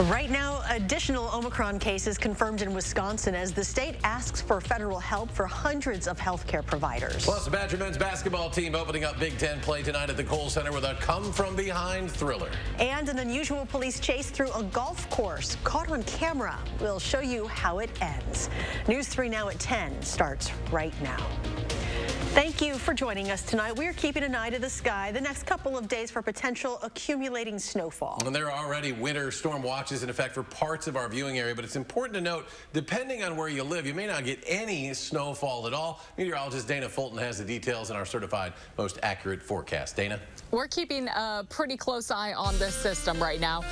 Right now, additional Omicron cases confirmed in Wisconsin as the state asks for federal help for hundreds of healthcare providers. Plus, the Badger men's basketball team opening up Big Ten play tonight at the Kohl Center with a come-from-behind thriller. And an unusual police chase through a golf course caught on camera. We'll show you how it ends. News 3 Now at 10 starts right now. Thank you for joining us tonight. We're keeping an eye to the sky the next couple of days for potential accumulating snowfall. And there are already winter storm watches in effect for parts of our viewing area, but it's important to note, depending on where you live, you may not get any snowfall at all. Meteorologist Dana Fulton has the details in our certified most accurate forecast. Dana? We're keeping a pretty close eye on this system right now.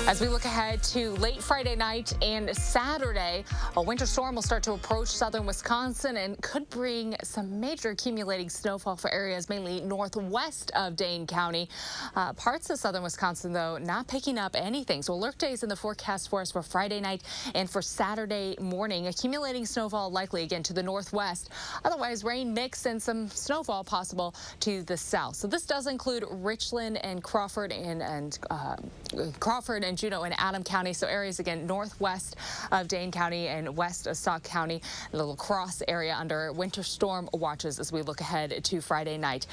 As we look ahead to late Friday night and Saturday, a winter storm will start to approach southern Wisconsin and could bring some major accumulating snowfall for areas mainly northwest of Dane County. Parts of southern Wisconsin, though, not picking up anything. So alert days in the forecast for us for Friday night and for Saturday morning. Accumulating snowfall likely again to the northwest. Otherwise, rain mix and some snowfall possible to the south. So this does include Richland and Crawford and Juneau and Adams County. So areas again northwest of Dane County and west of Sauk County, the La Crosse area under winter storm watches as we look ahead to Friday night.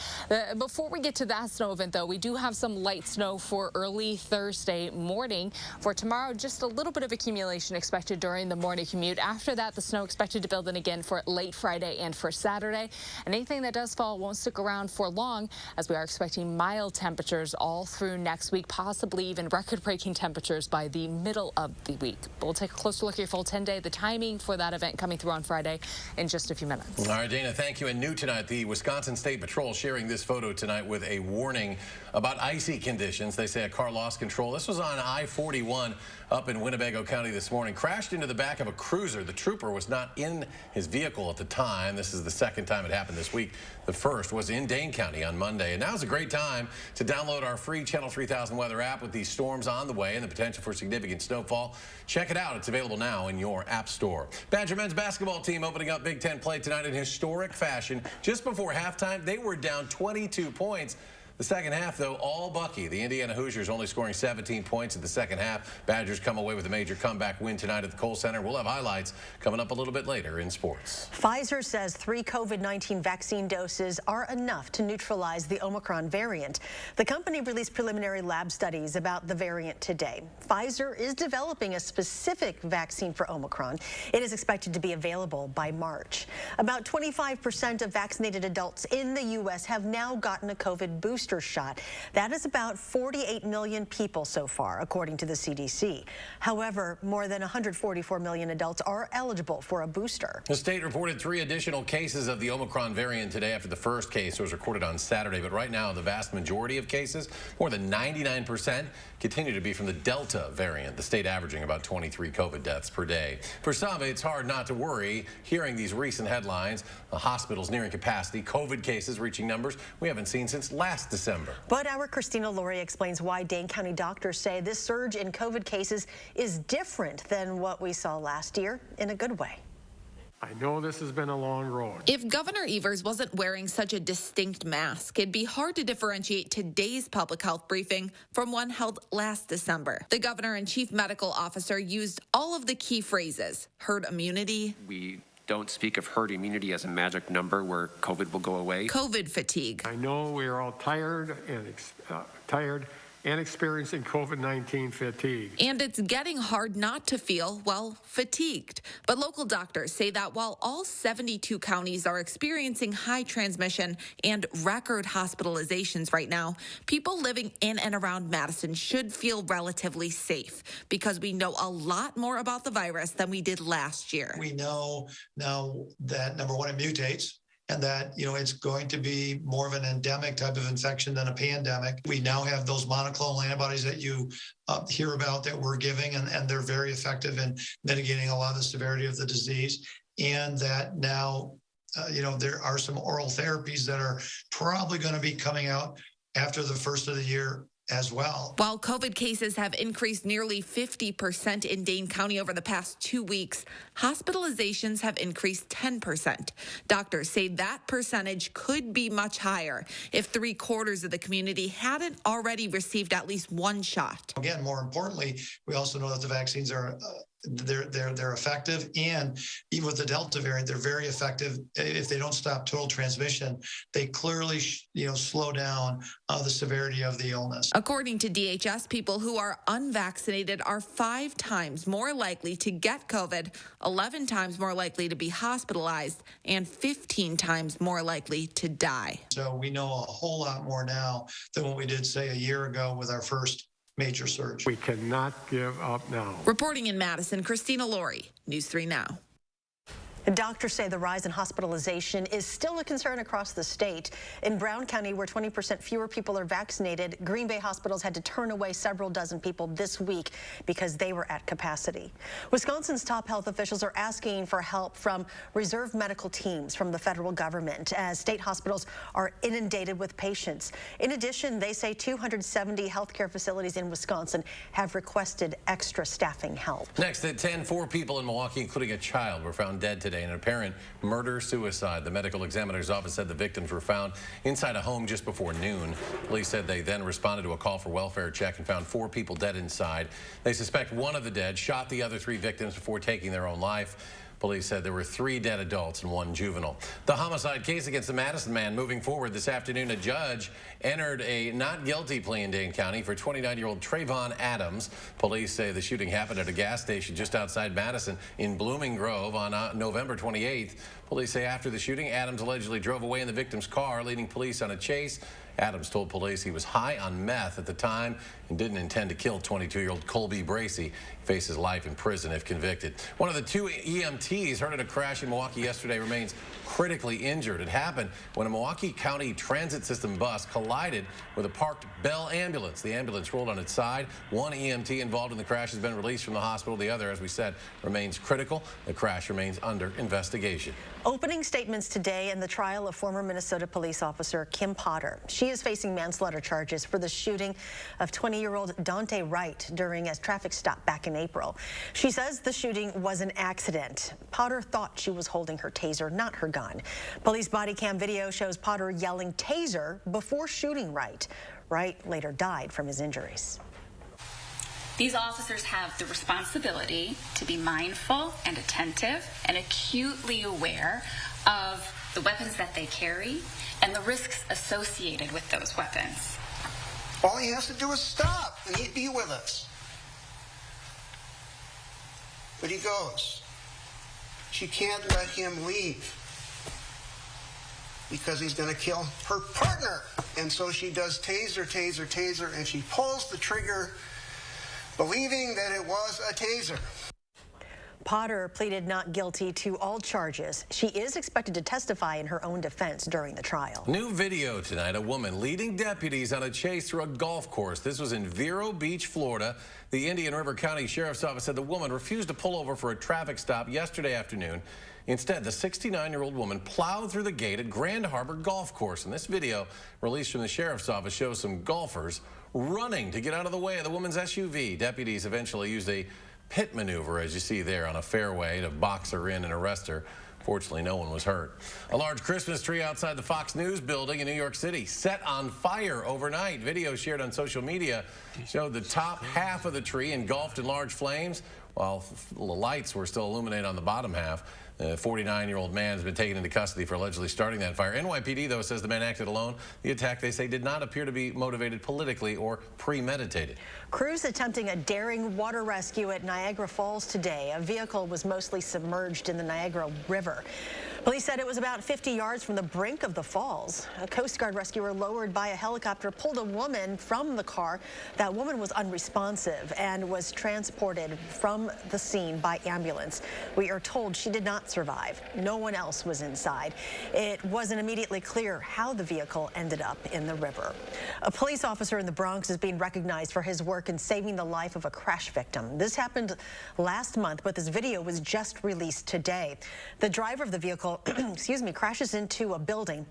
Before we get to that snow event, though, we do have some light snow for early Thursday morning. For tomorrow, just a little bit of accumulation expected during the morning commute. After that, the snow expected to build in again for late Friday and for Saturday. And anything that does fall won't stick around for long, as we are expecting mild temperatures all through next week, possibly even record-breaking temperatures by the middle of the week. But we'll take a closer look at your full 10-day, the timing for that event coming through on Friday in just a few minutes. All right, Dana, thank you. And new tonight, the Wisconsin State Patrol sharing this photo tonight with a warning about icy conditions. They say a car lost control. This was on I-41 up in Winnebago County this morning. Crashed into the back of a cruiser. The trooper was not in his vehicle at the time. This is the second time it happened this week. The first was in Dane County on Monday. And now's a great time to download our free Channel 3000 weather app with these storms on the way and the potential for significant snowfall. Check it out. It's available now in your app store. Badger men's basketball team opening up Big Ten play tonight in historic fashion. Just before halftime, they were down 22 points. The second half, though, all Bucky. The Indiana Hoosiers only scoring 17 points in the second half. Badgers come away with a major comeback win tonight at the Kohl Center. We'll have highlights coming up a little bit later in sports. Pfizer says 3 COVID-19 vaccine doses are enough to neutralize the Omicron variant. The company released preliminary lab studies about the variant today. Pfizer is developing a specific vaccine for Omicron. It is expected to be available by March. About 25% of vaccinated adults in the U.S. have now gotten a COVID booster shot. That is about 48 million people so far, according to the CDC. However, more than 144 million adults are eligible for a booster. The state reported 3 additional cases of the Omicron variant today after the first case was recorded on Saturday. But right now, the vast majority of cases, more than 99%, continue to be from the Delta variant, the state averaging about 23 COVID deaths per day. For some, it's hard not to worry hearing these recent headlines. The hospitals nearing capacity, COVID cases reaching numbers we haven't seen since last December. But our Christina Laurie explains why Dane County doctors say this surge in COVID cases is different than what we saw last year in a good way. I know this has been a long road. If Governor Evers wasn't wearing such a distinct mask, it'd be hard to differentiate today's public health briefing from one held last December. The governor and chief medical officer used all of the key phrases: herd immunity. We don't speak of herd immunity as a magic number where COVID will go away. COVID fatigue. I know we are all tired and experiencing COVID-19 fatigue. And it's getting hard not to feel, well, fatigued. But local doctors say that while all 72 counties are experiencing high transmission and record hospitalizations right now, people living in and around Madison should feel relatively safe because we know a lot more about the virus than we did last year. We know now that, number one, it mutates, and that, it's going to be more of an endemic type of infection than a pandemic. We now have those monoclonal antibodies that you hear about that we're giving, and they're very effective in mitigating a lot of the severity of the disease. And that now, there are some oral therapies that are probably going to be coming out after the first of the year as well. While COVID cases have increased nearly 50% in Dane County over the past 2 weeks, hospitalizations have increased 10%. Doctors say that percentage could be much higher if 3/4 of the community hadn't already received at least one shot. Again, more importantly, we also know that the vaccines are they're effective, and even with the Delta variant, they're very effective. If they don't stop total transmission, they clearly slow down the severity of the illness. According to DHS, people who are unvaccinated are 5 times more likely to get COVID, 11 times more likely to be hospitalized, and 15 times more likely to die. So we know a whole lot more now than what we did, say, a year ago with our first major surge. We cannot give up now. Reporting in Madison, Christina Laurie, News 3 Now. Doctors say the rise in hospitalization is still a concern across the state. In Brown County, where 20% fewer people are vaccinated, Green Bay hospitals had to turn away several dozen people this week because they were at capacity. Wisconsin's top health officials are asking for help from reserve medical teams from the federal government as state hospitals are inundated with patients. In addition, they say 270 healthcare facilities in Wisconsin have requested extra staffing help. Next at 10, 4 people in Milwaukee, including a child, were found dead today in an apparent murder-suicide. The medical examiner's office said the victims were found inside a home just before noon. Police said they then responded to a call for welfare check and found 4 people dead inside. They suspect one of the dead shot the other 3 victims before taking their own life. Police said there were 3 dead adults and 1 juvenile. The homicide case against the Madison man moving forward this afternoon. A judge entered a not guilty plea in Dane County for 29-year-old Trayvon Adams. Police say the shooting happened at a gas station just outside Madison in Blooming Grove on November 28th. Police say after the shooting, Adams allegedly drove away in the victim's car, leading police on a chase. Adams told police he was high on meth at the time and didn't intend to kill 22-year-old Colby Bracey. He faces life in prison if convicted. One of the 2 EMTs hurt in a crash in Milwaukee yesterday remains critically injured. It happened when a Milwaukee County transit system bus collided with a parked Bell ambulance. The ambulance rolled on its side. 1 EMT involved in the crash has been released from the hospital. The other, as we said, remains critical. The crash remains under investigation. Opening statements today in the trial of former Minnesota police officer Kim Potter. She is facing manslaughter charges for the shooting of 20-year-old Dante Wright during a traffic stop back in April. She says the shooting was an accident. Potter thought she was holding her taser, not her gun. Police body cam video shows Potter yelling taser before shooting Wright. Wright later died from his injuries. These officers have the responsibility to be mindful and attentive and acutely aware of the weapons that they carry and the risks associated with those weapons. All he has to do is stop and he'd be with us. But he goes. She can't let him leave because he's going to kill her partner. And so she does taser, taser, taser, and she pulls the trigger believing that it was a taser. Potter pleaded not guilty to all charges. She is expected to testify in her own defense during the trial. New video tonight, a woman leading deputies on a chase through a golf course. This was in Vero Beach, Florida. The Indian River County Sheriff's Office said the woman refused to pull over for a traffic stop yesterday afternoon. Instead, the 69-year-old woman plowed through the gate at Grand Harbor Golf Course. And this video, released from the Sheriff's Office, shows some golfers running to get out of the way of the woman's SUV. Deputies eventually used a pit maneuver, as you see there, on a fairway to box her in and arrest her. Fortunately, no one was hurt. A large Christmas tree outside the Fox News building in New York City set on fire overnight. Video shared on social media showed the top half of the tree engulfed in large flames, while the lights were still illuminated on the bottom half. The 49-year-old man has been taken into custody for allegedly starting that fire. NYPD, though, says the man acted alone. The attack, they say, did not appear to be motivated politically or premeditated. Crews attempting a daring water rescue at Niagara Falls today. A vehicle was mostly submerged in the Niagara River. Police said it was about 50 yards from the brink of the falls. A Coast Guard rescuer lowered by a helicopter pulled a woman from the car. That woman was unresponsive and was transported from the scene by ambulance. We are told she did not survive. No one else was inside. It wasn't immediately clear how the vehicle ended up in the river. A police officer in the Bronx is being recognized for his work in saving the life of a crash victim. This happened last month, but this video was just released today. The driver of the vehicle crashes into a building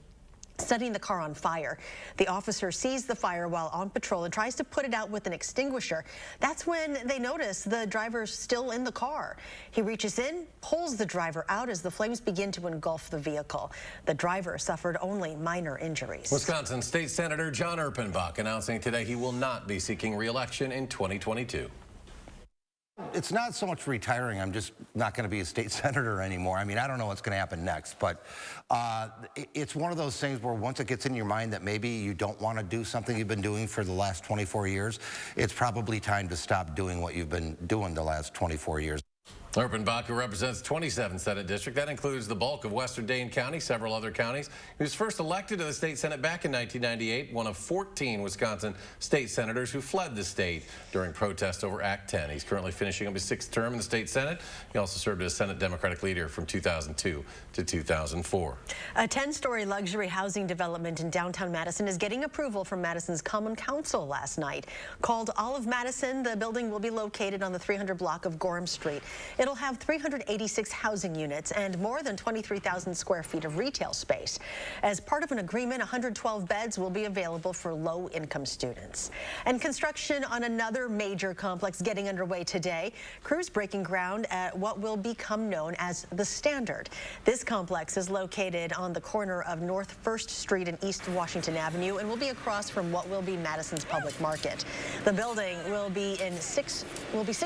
setting the car on fire. The officer sees the fire while on patrol and tries to put it out with an extinguisher. That's when they notice the driver's still in the car. He reaches in, pulls the driver out as the flames begin to engulf the vehicle. The driver suffered only minor injuries. Wisconsin State Senator John Erpenbach announcing today he will not be seeking re-election in 2022. It's not so much retiring. I'm just not going to be a state senator anymore. I mean, I don't know what's going to happen next, but it's one of those things where once it gets in your mind that maybe you don't want to do something you've been doing for the last 24 years, it's probably time to stop doing what you've been doing the last 24 years. Erpenbach, who represents 27th Senate District, that includes the bulk of Western Dane County, several other counties. He was first elected to the state Senate back in 1998, one of 14 Wisconsin state senators who fled the state during protests over Act 10. He's currently finishing up his 6th term in the state Senate. He also served as Senate Democratic leader from 2002 to 2004. A 10-story luxury housing development in downtown Madison is getting approval from Madison's Common Council last night. Called Olive Madison, the building will be located on the 300 block of Gorham Street. It'll have 386 housing units and more than 23,000 square feet of retail space. As part of an agreement, 112 beds will be available for low-income students. And construction on another major complex getting underway today. Crews breaking ground at what will become known as the Standard. This complex is located on the corner of North 1st Street and East Washington Avenue and will be across from what will be Madison's public market. The building will be 6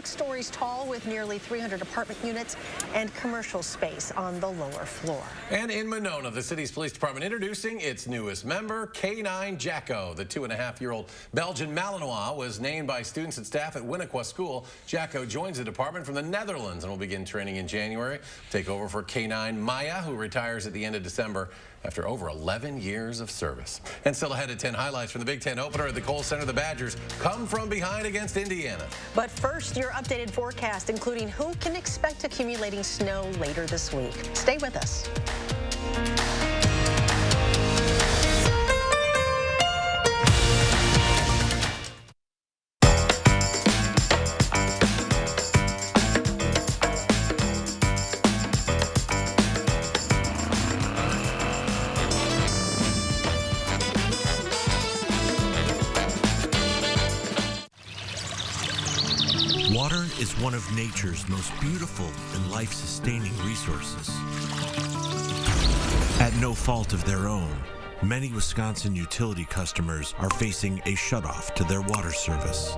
stories tall with nearly 300 apartment units and commercial space on the lower floor. And in Monona, the city's police department introducing its newest member, K9 Jacko. The 2.5-year-old Belgian Malinois was named by students and staff at Winnequa School. Jacko joins the department from the Netherlands and will begin training in January. Take over for K9 Maya, who retires at the end of December after over 11 years of service. And still ahead at 10, highlights from the Big Ten opener at the Kohl Center. The Badgers come from behind against Indiana. But first, your updated forecast, including who can expect accumulating snow later this week. Stay with us. Water is one of nature's most beautiful and life-sustaining resources. At no fault of their own, many Wisconsin utility customers are facing a shutoff to their water service.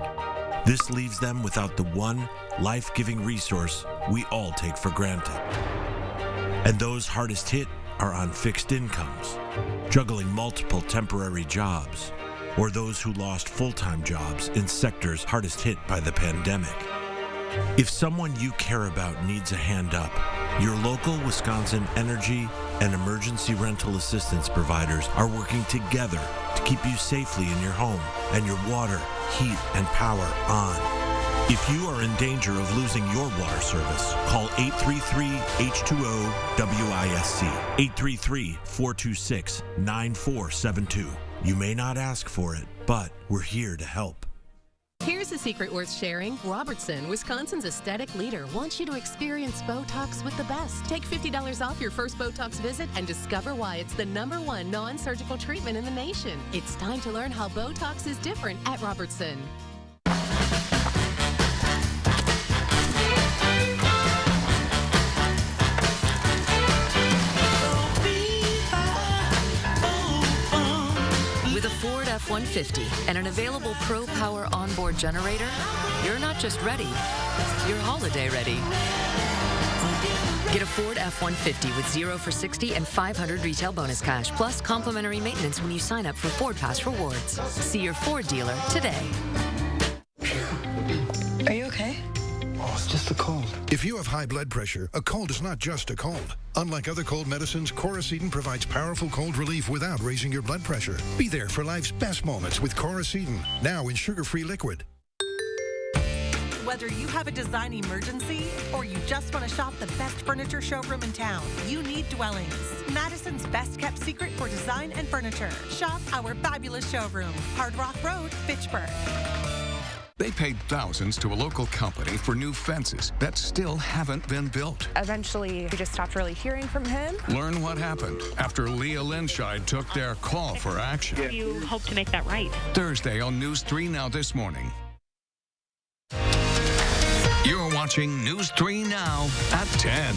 This leaves them without the one life-giving resource we all take for granted. And those hardest hit are on fixed incomes, juggling multiple temporary jobs, or those who lost full-time jobs in sectors hardest hit by the pandemic. If someone you care about needs a hand up, your local Wisconsin energy and emergency rental assistance providers are working together to keep you safely in your home and your water, heat, and power on. If you are in danger of losing your water service, call 833-H2O-WISC, 833-426-9472. You may not ask for it, but we're here to help. Here's a secret worth sharing. Robertson, Wisconsin's aesthetic leader, wants you to experience Botox with the best. Take $50 off your first Botox visit and discover why it's the #1 non-surgical treatment in the nation. It's time to learn how Botox is different at Robertson. With a Ford F-150 and an available Pro Power onboard generator, you're not just ready, you're holiday ready. Get a Ford F-150 with 0 for 60 and 500 retail bonus cash, plus complimentary maintenance when you sign up for Ford Pass Rewards. See your Ford dealer today. Are you okay? Oh, it's just a cold. If you have high blood pressure, a cold is not just a cold. Unlike other cold medicines, Coracetin provides powerful cold relief without raising your blood pressure. Be there for life's best moments with Coracetin, now in sugar-free liquid. Whether you have a design emergency or you just want to shop the best furniture showroom in town, you need Dwellings, Madison's best kept secret for design and furniture. Shop our fabulous showroom, Hard Rock Road, Fitchburg. They paid thousands to a local company for new fences that still haven't been built. Eventually, we just stopped really hearing from him. Learn what happened after Leah Linscheid took their call for action. You hope to make that right. Thursday on News 3 Now this morning. You're watching News 3 Now at 10.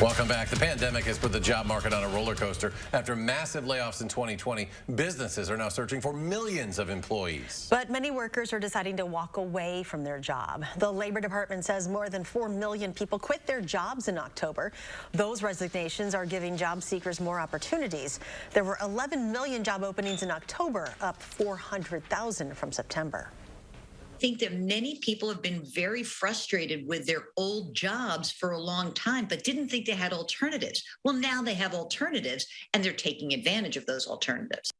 Welcome back. The pandemic has put the job market on a roller coaster. After massive layoffs in 2020, businesses are now searching for millions of employees. But many workers are deciding to walk away from their job. The Labor Department says more than 4 million people quit their jobs in October. Those resignations are giving job seekers more opportunities. There were 11 million job openings in October, up 400,000 from September. I think that many people have been very frustrated with their old jobs for a long time, but didn't think they had alternatives. Well, now they have alternatives, and they're taking advantage of those alternatives.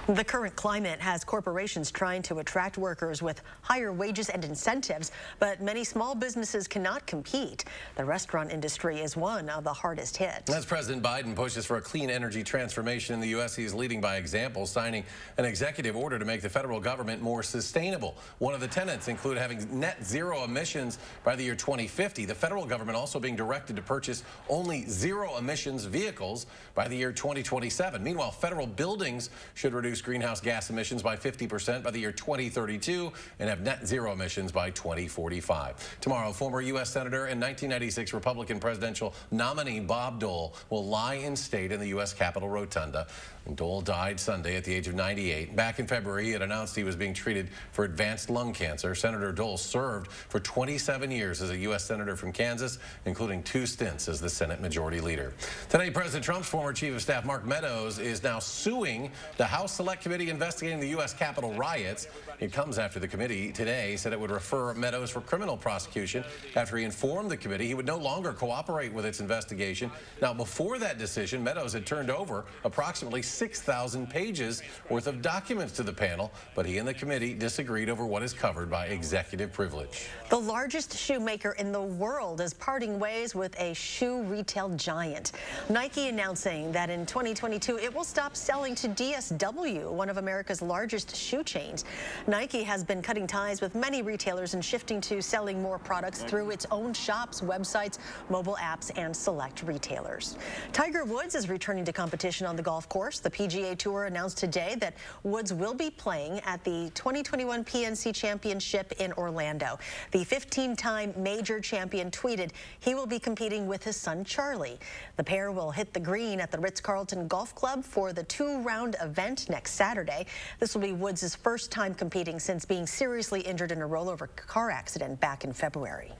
The current climate has corporations trying to attract workers with higher wages and incentives, but many small businesses cannot compete. The restaurant industry is one of the hardest hit. As President Biden pushes for a clean energy transformation in the U.S., he is leading by example, signing an executive order to make the federal government more sustainable. One of the tenets include having net zero emissions by the year 2050. The federal government also being directed to purchase only zero emissions vehicles by the year 2027. Meanwhile, federal buildings should reduce greenhouse gas emissions by 50% by the year 2032 and have net zero emissions by 2045. Tomorrow, former U.S. Senator and 1996 Republican presidential nominee Bob Dole will lie in state in the U.S. Capitol Rotunda. And Dole died Sunday at the age of 98. Back in February, he had announced he was being treated for advanced lung cancer. Senator Dole served for 27 years as a U.S. Senator from Kansas, including 2 stints as the Senate Majority Leader. Today, President Trump's former Chief of Staff Mark Meadows is now suing the House Select Committee investigating the U.S. Capitol riots. It comes after the committee today said it would refer Meadows for criminal prosecution after he informed the committee he would no longer cooperate with its investigation. Now, before that decision, Meadows had turned over approximately 6,000 pages worth of documents to the panel, but he and the committee disagreed over what is covered by executive privilege. The largest shoemaker in the world is parting ways with a shoe retail giant. Nike announcing that in 2022 it will stop selling to DSW, one of America's largest shoe chains. Nike has been cutting ties with many retailers and shifting to selling more products through its own shops, websites, mobile apps, and select retailers. Tiger Woods is returning to competition on the golf course. The PGA Tour announced today that Woods will be playing at the 2021 PNC Championship in Orlando. The 15-time major champion tweeted he will be competing with his son Charlie. The pair will hit the green at the Ritz-Carlton Golf Club for the 2-round event next Saturday. This will be Woods' first time competing since being seriously injured in a rollover car accident back in February.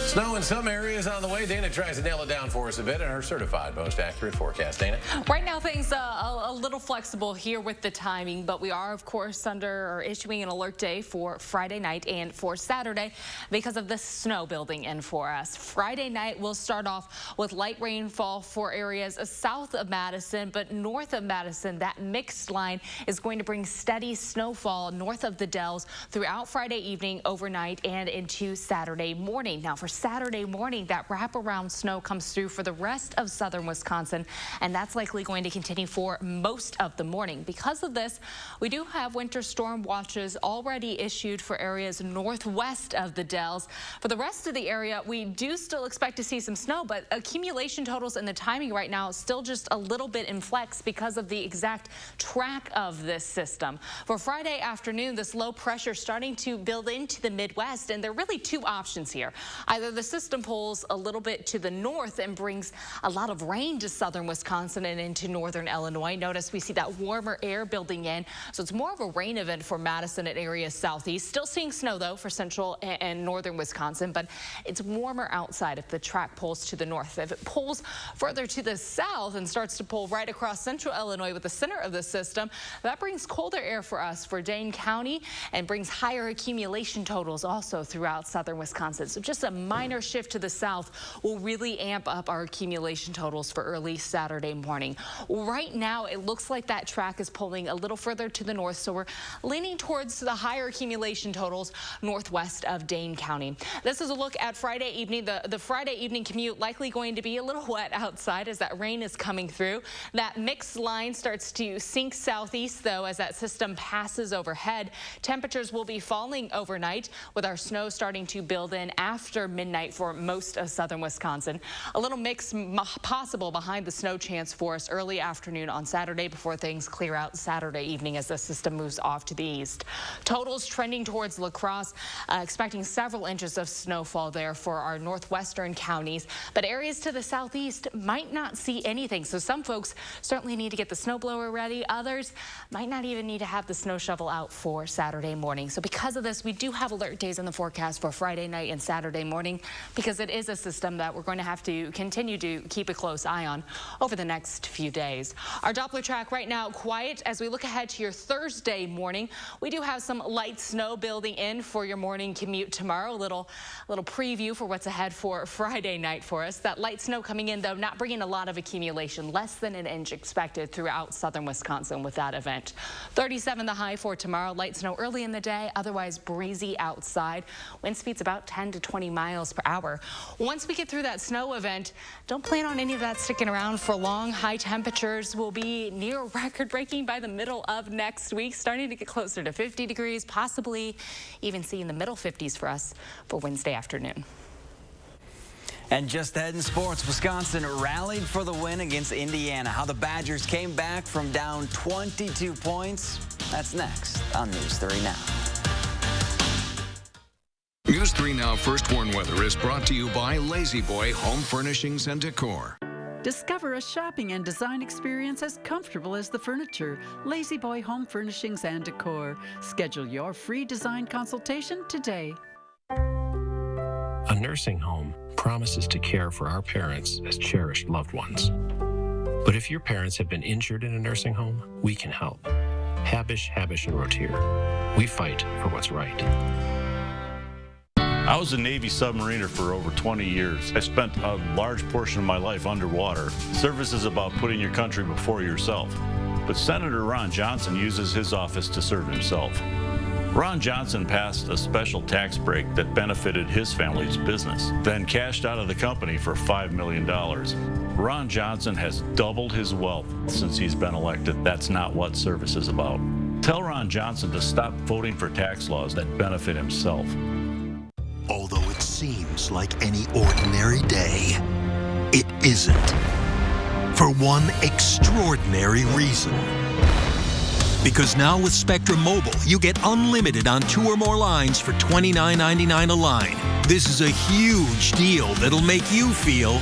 Snow in some areas on the way. Dana tries to nail it down for us a bit in her certified most accurate forecast. Dana? Right now, things a little flexible here with the timing, but we are, of course, issuing an alert day for Friday night and for Saturday because of the snow building in for us. Friday night, we'll start off with light rainfall for areas south of Madison, but north of Madison, that mixed line is going to bring steady snowfall north of the Dells throughout Friday evening, overnight, and into Saturday morning. Now, for Saturday morning, that wraparound snow comes through for the rest of southern Wisconsin, and that's likely going to continue for most of the morning. Because of this, we do have winter storm watches already issued for areas northwest of the Dells. For the rest of the area, we do still expect to see some snow, but accumulation totals and the timing right now is still just a little bit in flex because of the exact track of this system. For Friday afternoon, this low pressure starting to build into the Midwest, and there are really 2 options here. Either the system pulls a little bit to the north and brings a lot of rain to southern Wisconsin and into northern Illinois. Notice we see that warmer air building in, so it's more of a rain event for Madison and areas southeast. Still seeing snow, though, for central and northern Wisconsin, but it's warmer outside if the track pulls to the north. If it pulls further to the south and starts to pull right across central Illinois with the center of the system, that brings colder air for us for Dane County and brings higher accumulation totals also throughout southern Wisconsin. So just a minor shift to the south will really amp up our accumulation totals for early Saturday morning. Right now, it looks like that track is pulling a little further to the north, so we're leaning towards the higher accumulation totals northwest of Dane County. This is a look at Friday evening. The Friday evening commute likely going to be a little wet outside as that rain is coming through. That mixed line starts to sink southeast, though, as that system passes overhead. Temperatures will be falling overnight, with our snow starting to build in after midnight for most of southern Wisconsin. A little mix possible behind the snow chance for us early afternoon on Saturday before things clear out Saturday evening as the system moves off to the east. Totals trending towards La Crosse, expecting several inches of snowfall there for our northwestern counties, but areas to the southeast might not see anything. So some folks certainly need to get the snowblower ready. Others might not even need to have the snow shovel out for Saturday morning. So because of this, we do have alert days in the forecast for Friday night and Saturday morning, because it is a system that we're going to have to continue to keep a close eye on over the next few days. Our Doppler track right now quiet. As we look ahead to your Thursday morning, we do have some light snow building in for your morning commute tomorrow. A little preview for what's ahead for Friday night for us. That light snow coming in, though, not bringing a lot of accumulation. Less than an inch expected throughout southern Wisconsin with that event. 37 the high for tomorrow. Light snow early in the day, otherwise breezy outside. Wind speeds about 10 to 20 miles per hour. Once we get through that snow event, don't plan on any of that sticking around for long. High temperatures will be near record-breaking by the middle of next week, starting to get closer to 50 degrees, possibly even seeing the middle 50s for us for Wednesday afternoon. And just ahead in sports, Wisconsin rallied for the win against Indiana. How the Badgers came back from down 22 points. That's next on News 3 Now. News 3 Now First Warn Weather is brought to you by Lazy Boy Home Furnishings and Decor. Discover a shopping and design experience as comfortable as the furniture. Lazy Boy Home Furnishings and Decor. Schedule your free design consultation today. A nursing home promises to care for our parents as cherished loved ones. But if your parents have been injured in a nursing home, we can help. Habish, and Rotier. We fight for what's right. I was a Navy submariner for over 20 years. I spent a large portion of my life underwater. Service is about putting your country before yourself. But Senator Ron Johnson uses his office to serve himself. Ron Johnson passed a special tax break that benefited his family's business, then cashed out of the company for $5 million. Ron Johnson has doubled his wealth since he's been elected. That's not what service is about. Tell Ron Johnson to stop voting for tax laws that benefit himself. Although it seems like any ordinary day, it isn't. For one extraordinary reason. Because now with Spectrum Mobile, you get unlimited on 2 or more lines for $29.99 a line. This is a huge deal that'll make you feel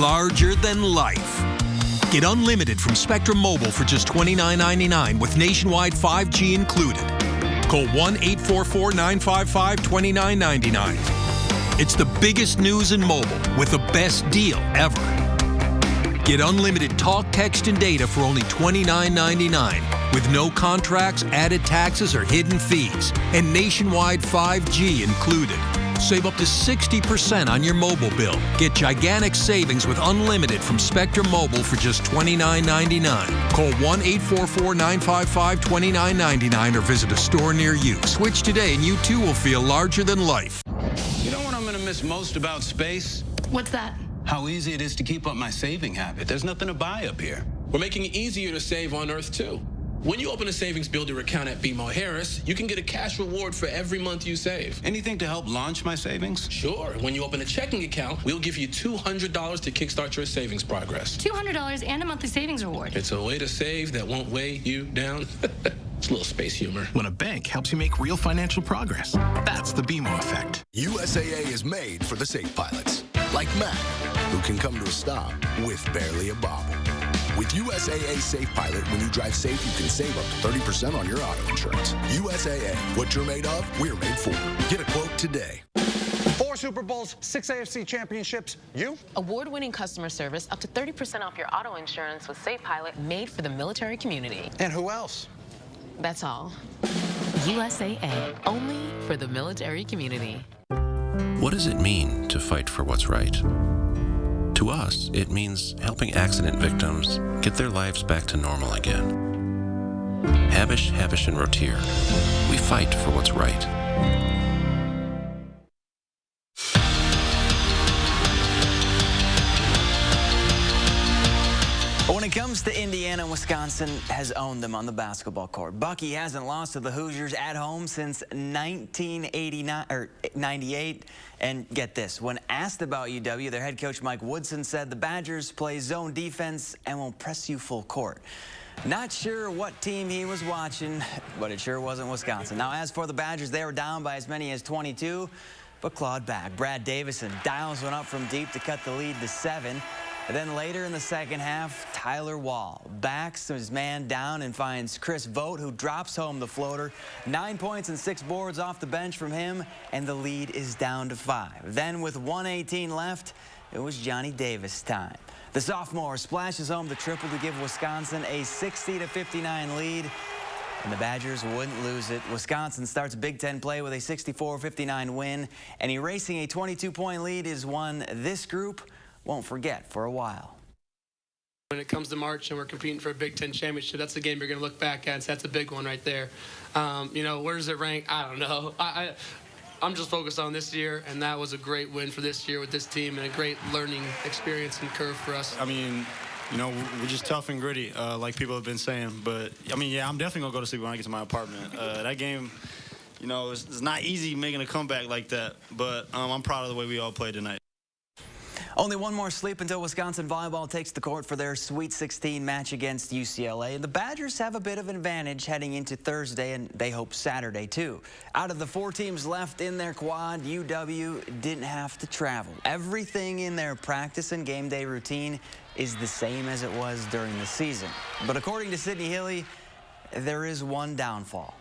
larger than life. Get unlimited from Spectrum Mobile for just $29.99 with nationwide 5G included. Call 1-844-955-2999. It's the biggest news in mobile with the best deal ever. Get unlimited talk, text, and data for only $29.99 with no contracts, added taxes, or hidden fees, and nationwide 5G included. Save up to 60% on your mobile bill. Get gigantic savings with unlimited from Spectrum Mobile for just $29.99. Call 1-844-955-2999 or visit a store near you. Switch today and you too will feel larger than life. You know what I'm going to miss most about space? What's that? How easy it is to keep up my saving habit. There's nothing to buy up here. We're making it easier to save on Earth, too. When you open a savings builder account at BMO Harris, you can get a cash reward for every month you save. Anything to help launch my savings? Sure. When you open a checking account, we'll give you $200 to kickstart your savings progress. $200 and a monthly savings reward. It's a way to save that won't weigh you down. It's a little space humor. When a bank helps you make real financial progress, that's the BMO effect. USAA is made for the safe pilots, like Matt, who can come to a stop with barely a bobble. With USAA Safe Pilot, when you drive safe, you can save up to 30% on your auto insurance. USAA, what you're made of, we're made for. Get a quote today. 4 Super Bowls, 6 AFC championships. You? Award-winning customer service, up to 30% off your auto insurance with Safe Pilot, made for the military community. And who else? That's all. USAA, only for the military community. What does it mean to fight for what's right? To us, it means helping accident victims get their lives back to normal again. Habish, Habish, and Rotier, we fight for what's right. When it comes to Indiana, Wisconsin has owned them on the basketball court. Bucky hasn't lost to the Hoosiers at home since 1998. And get this, when asked about UW, their head coach Mike Woodson said the Badgers play zone defense and will press you full court. Not sure what team he was watching, but it sure wasn't Wisconsin. Now, as for the Badgers, they were down by as many as 22, but clawed back. Brad Davison dials one up from deep to cut the lead to 7. And then later in the second half, Tyler Wall backs his man down and finds Chris Vogt, who drops home the floater. 9 points and 6 boards off the bench from him, and the lead is down to 5. Then with 1:18 left, it was Johnny Davis time. The sophomore splashes home the triple to give Wisconsin a 60-59 lead, and the Badgers wouldn't lose it. Wisconsin starts Big Ten play with a 64-59 win, and erasing a 22-point lead is one this group won't forget for a while. When it comes to March and we're competing for a Big Ten championship, that's the game you're going to look back at. So that's a big one right there. You know, where does it rank? I don't know. I'm just focused on this year, and that was a great win for this year with this team and a great learning experience and curve for us. I mean, you know, we're just tough and gritty, like people have been saying. But, I mean, yeah, I'm definitely going to go to sleep when I get to my apartment. That game, you know, it's not easy making a comeback like that. But I'm proud of the way we all played tonight. Only one more sleep until Wisconsin volleyball takes the court for their Sweet 16 match against UCLA. The Badgers have a bit of an advantage heading into Thursday, and they hope Saturday, too. Out of the 4 teams left in their quad, UW didn't have to travel. Everything in their practice and game day routine is the same as it was during the season. But according to Sydney Hilly, there is one downfall.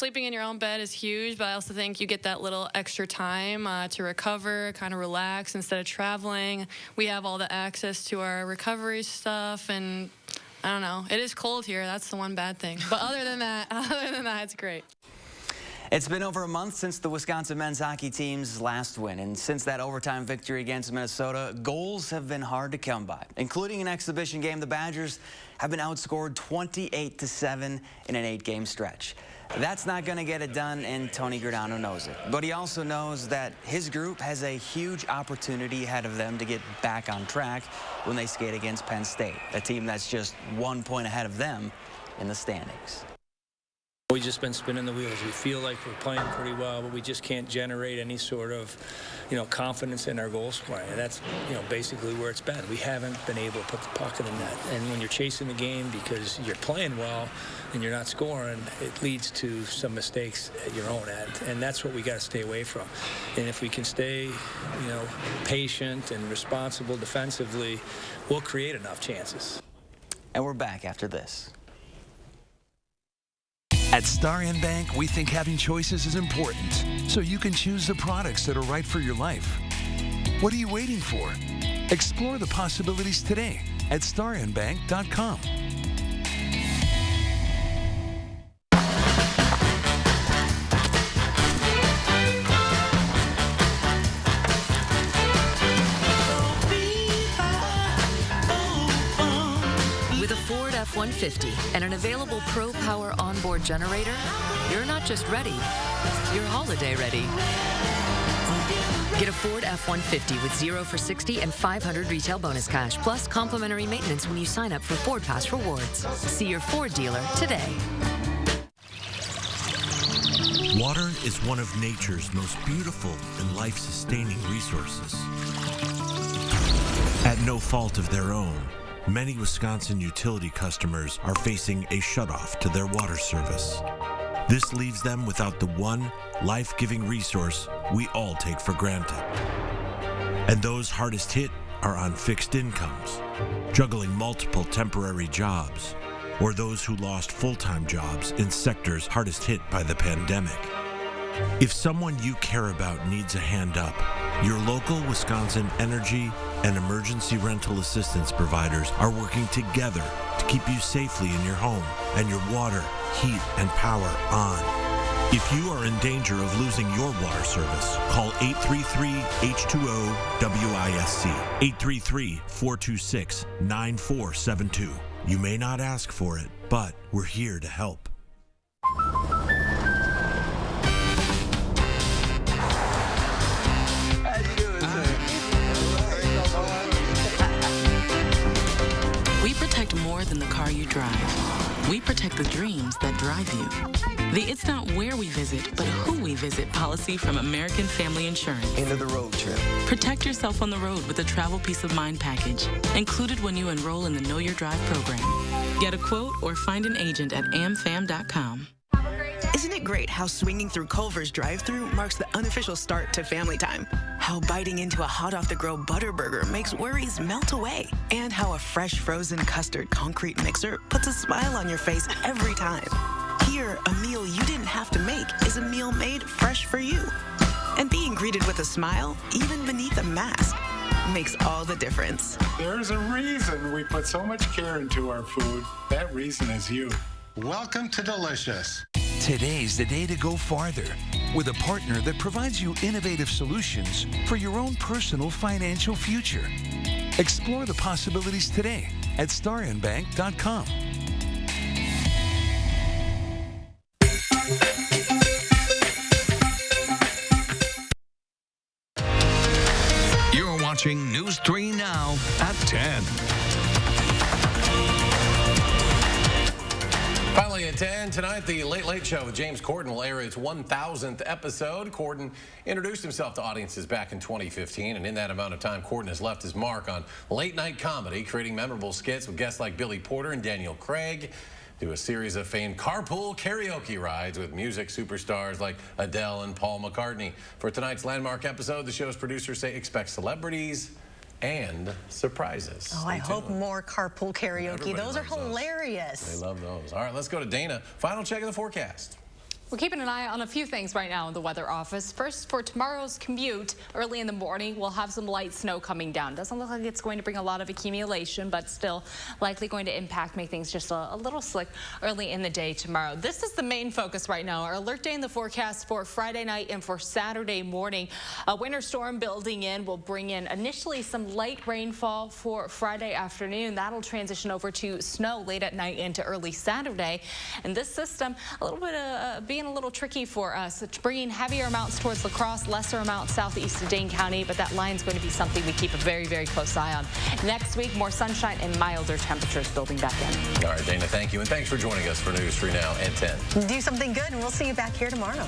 Sleeping in your own bed is huge, but I also think you get that little extra time to recover, kind of relax instead of traveling. We have all the access to our recovery stuff, and I don't know. It is cold here. That's the one bad thing. But other than that, it's great. It's been over a month since the Wisconsin men's hockey team's last win, and since that overtime victory against Minnesota, goals have been hard to come by. Including an exhibition game, the Badgers have been outscored 28-7 in an 8-game stretch. That's not going to get it done, and Tony Giordano knows it. But he also knows that his group has a huge opportunity ahead of them to get back on track when they skate against Penn State, a team that's just 1 point ahead of them in the standings. We've just been spinning the wheels. We feel like we're playing pretty well, but we just can't generate any sort of, confidence in our goal scoring. And that's, basically where it's been. We haven't been able to put the puck in the net. And when you're chasing the game because you're playing well and you're not scoring, it leads to some mistakes at your own end. And that's what we got to stay away from. And if we can stay, patient and responsible defensively, we'll create enough chances. And we're back after this. At Star N Bank, we think having choices is important, so you can choose the products that are right for your life. What are you waiting for? Explore the possibilities today at starnbank.com. F-150 and an available Pro Power onboard generator, you're not just ready, you're holiday ready. Get a Ford F-150 with 0 for 60 and 500 retail bonus cash, plus complimentary maintenance when you sign up for Ford Pass Rewards. See your Ford dealer today. Water is one of nature's most beautiful and life-sustaining resources. At no fault of their own, many Wisconsin utility customers are facing a shutoff to their water service. This leaves them without the one life-giving resource we all take for granted. And those hardest hit are on fixed incomes, juggling multiple temporary jobs, or those who lost full-time jobs in sectors hardest hit by the pandemic. If someone you care about needs a hand up, your local Wisconsin energy and emergency rental assistance providers are working together to keep you safely in your home and your water, heat, and power on. If you are in danger of losing your water service, call 833-H2O-WISC, 833-426-9472. You may not ask for it, but we're here to help. We protect more than the car you drive. We protect the dreams that drive you. The It's Not Where We Visit, but Who We Visit policy from American Family Insurance. End of the road trip. Protect yourself on the road with a travel peace of mind package, included when you enroll in the Know Your Drive program. Get a quote or find an agent at amfam.com. Isn't it great how swinging through Culvers drive-thru marks the unofficial start to family time? How biting into a hot-off-the-grill Butterburger makes worries melt away? And how a fresh frozen custard concrete mixer puts a smile on your face every time? Here, a meal you didn't have to make is a meal made fresh for you. And being greeted with a smile, even beneath a mask, makes all the difference. There's a reason we put so much care into our food. That reason is you. Welcome to Delicious. Today's the day to go farther with a partner that provides you innovative solutions for your own personal financial future. Explore the possibilities today at starinbank.com. You're watching News 3 Now at 10. Finally at 10 tonight, the Late Late Show with James Corden will air its 1,000th episode. Corden introduced himself to audiences back in 2015, and in that amount of time, Corden has left his mark on late-night comedy, creating memorable skits with guests like Billy Porter and Daniel Craig, do a series of famed carpool karaoke rides with music superstars like Adele and Paul McCartney. For tonight's landmark episode, the show's producers say expect celebrities and surprises. Oh, I hope more carpool karaoke. Those are hilarious. They love those. All right, let's go to Dana. Final check of the forecast. We're keeping an eye on a few things right now in the weather office. First, for tomorrow's commute, early in the morning, we'll have some light snow coming down. Doesn't look like it's going to bring a lot of accumulation, but still likely going to impact, make things just a little slick early in the day tomorrow. This is the main focus right now. Our alert day in the forecast for Friday night and for Saturday morning. A winter storm building in will bring in initially some light rainfall for Friday afternoon. That'll transition over to snow late at night into early Saturday. And this system, a little bit of being a little tricky for us. It's bringing heavier amounts towards La Crosse, lesser amounts southeast of Dane County, but that line's going to be something we keep a very, very close eye on. Next week, more sunshine and milder temperatures building back in. All right, Dana, thank you. And thanks for joining us for News 3 Now at 10. Do something good, and we'll see you back here tomorrow.